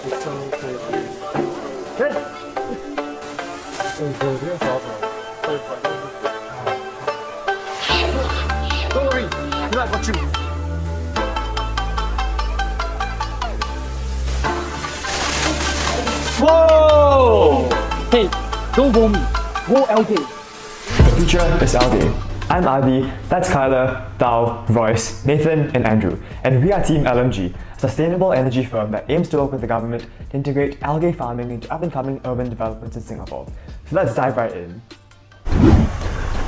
It's so crazy. Good. It's awesome. Don't worry, I got you. Whoa! Hey, don't go me. Go algae. The future is algae. I'm Adi, that's Kyler, Dao, Royce, Nathan, and Andrew, and we are Team LMG, a sustainable energy firm that aims to work with the government to integrate algae farming into up-and-coming urban developments in Singapore. So let's dive right in.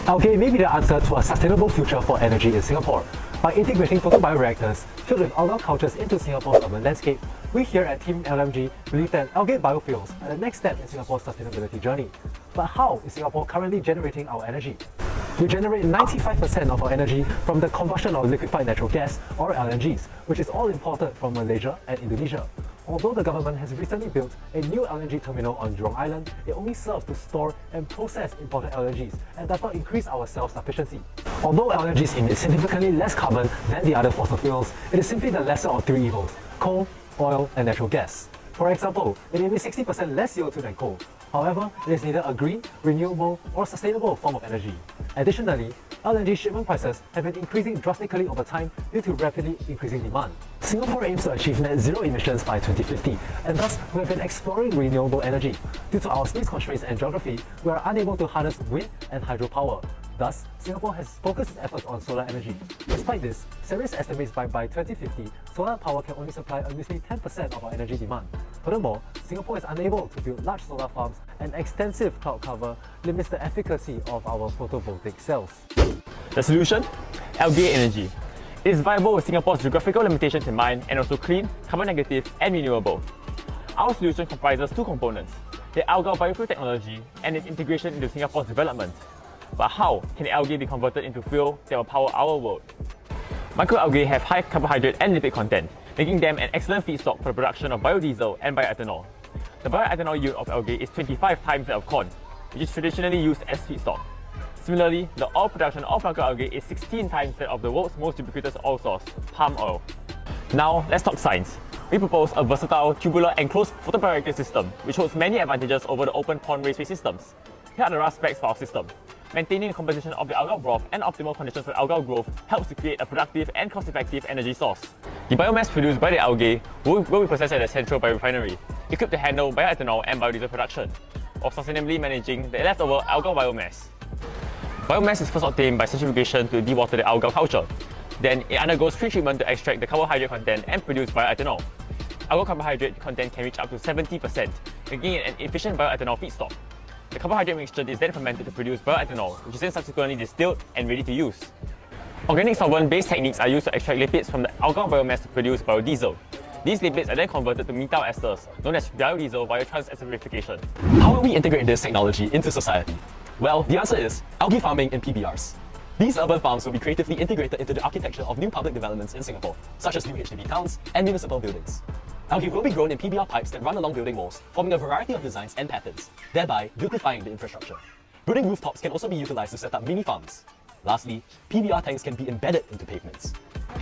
Algae may be the answer to a sustainable future for energy in Singapore. By integrating photobioreactors filled with algal cultures into Singapore's urban landscape, we here at Team LMG believe that algae biofuels are the next step in Singapore's sustainability journey. But how is Singapore currently generating our energy? We generate 95% of our energy from the combustion of liquefied natural gas, or LNGs, which is all imported from Malaysia and Indonesia. Although the government has recently built a new LNG terminal on Jurong Island, it only serves to store and process imported LNGs and does not increase our self-sufficiency. Although LNGs emit significantly less carbon than the other fossil fuels, it is simply the lesser of three evils: coal, oil, and natural gas. For example, it emits 60% less CO2 than coal. However, it is neither a green, renewable, or sustainable form of energy. Additionally, LNG shipment prices have been increasing drastically over time due to rapidly increasing demand. Singapore aims to achieve net zero emissions by 2050, and thus we have been exploring renewable energy. Due to our space constraints and geography, we are unable to harness wind and hydropower. Thus, Singapore has focused its efforts on solar energy. Despite this, Ceres estimates by 2050, solar power can only supply a measly 10% of our energy demand. Furthermore, Singapore is unable to build large solar farms, and extensive cloud cover limits the efficacy of our photovoltaic cells. The solution? Algae energy. It is viable with Singapore's geographical limitations in mind and also clean, carbon negative, and renewable. Our solution comprises two components: the algal biofuel technology and its integration into Singapore's development. But how can algae be converted into fuel that will power our world? Microalgae have high carbohydrate and lipid content, making them an excellent feedstock for the production of biodiesel and bioethanol. The bioethanol yield of algae is 25 times that of corn, which is traditionally used as feedstock. Similarly, the oil production of microalgae is 16 times that of the world's most ubiquitous oil source, palm oil. Now, let's talk science. We propose a versatile, tubular, and closed photobioreactor system, which holds many advantages over the open pond raceway systems. Here are the rough specs for our system. Maintaining the composition of the algal broth and optimal conditions for algal growth helps to create a productive and cost-effective energy source. The biomass produced by the algae will be processed at a central biorefinery, equipped to handle bioethanol and biodiesel production, while sustainably managing the leftover algal biomass. Biomass is first obtained by centrifugation to dewater the algal culture. Then it undergoes pre-treatment to extract the carbohydrate content and produce bioethanol. Algal carbohydrate content can reach up to 70%, making it an efficient bioethanol feedstock. The carbohydrate mixture is then fermented to produce bioethanol, which is then subsequently distilled and ready to use. Organic solvent-based techniques are used to extract lipids from the algal biomass to produce biodiesel. These lipids are then converted to methyl esters, known as biodiesel via trans-esterification. How will we integrate this technology into society? Well, the answer is algae farming and PBRs. These urban farms will be creatively integrated into the architecture of new public developments in Singapore, such as new HDB towns and municipal buildings. Algae will be grown in PBR pipes that run along building walls, forming a variety of designs and patterns, thereby beautifying the infrastructure. Building rooftops can also be utilized to set up mini farms. Lastly, PBR tanks can be embedded into pavements.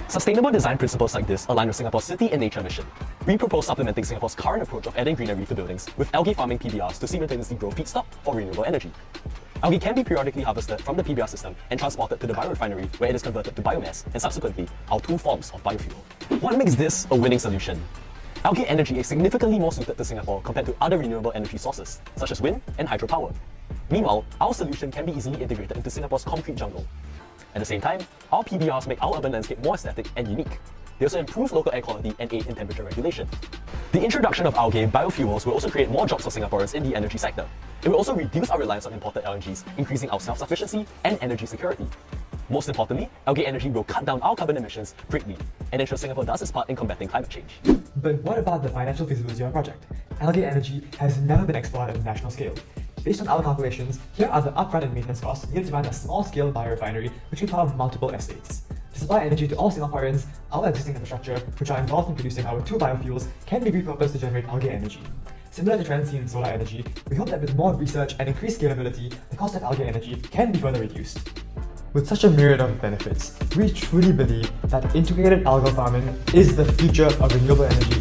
Sustainable design principles like this align with Singapore's city and nature mission. We propose supplementing Singapore's current approach of adding greenery to buildings with algae farming PBRs to simultaneously grow feedstock for renewable energy. Algae can be periodically harvested from the PBR system and transported to the biorefinery, where it is converted to biomass and subsequently our two forms of biofuel. What makes this a winning solution? Algae energy is significantly more suited to Singapore compared to other renewable energy sources, such as wind and hydropower. Meanwhile, our solution can be easily integrated into Singapore's concrete jungle. At the same time, our PBRs make our urban landscape more aesthetic and unique. They also improve local air quality and aid in temperature regulation. The introduction of algae biofuels will also create more jobs for Singaporeans in the energy sector. It will also reduce our reliance on imported LNGs, increasing our self-sufficiency and energy security. Most importantly, algae energy will cut down our carbon emissions greatly and ensure Singapore does its part in combating climate change. But what about the financial feasibility of our project? Algae energy has never been explored at a national scale. Based on our calculations, here are the upfront and maintenance costs needed to run a small-scale biorefinery which can power multiple estates. To supply energy to all Singaporeans, our existing infrastructure, which are involved in producing our two biofuels, can be repurposed to generate algae energy. Similar to trends seen in solar energy, we hope that with more research and increased scalability, the cost of algae energy can be further reduced. With such a myriad of benefits, we truly believe that integrated algal farming is the future of renewable energy